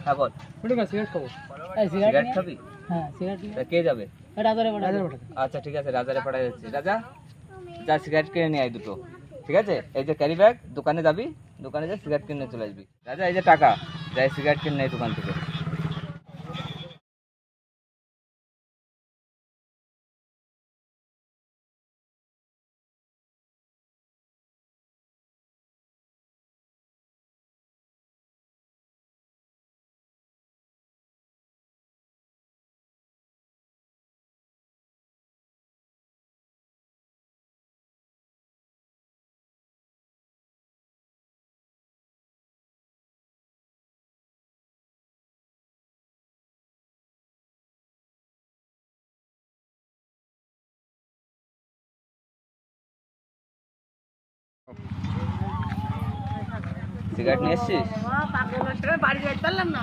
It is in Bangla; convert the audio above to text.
হ্যাঁ বল। সিগারেট খাবো। সিগারেট খাবি? হ্যাঁ সিগারেট। কে যাবে? রাজারে পাঠাবো। আচ্ছা ঠিক আছে, রাজারে পাঠা যাচ্ছে। রাজা যা সিগারেট কিনে নিয়ে আয় দুটো, ঠিক আছে? এই যে ক্যারি ব্যাগ, দোকানে যাবি, দোকানে যা সিগারেট কিনে চলে আসবি। রাজা এই যে টাকা, যাই সিগারেট কিনে নেয় দোকান থেকে। সিগারেট নিয়ে এসছিস? বাড়ি যাইতে পারলাম না।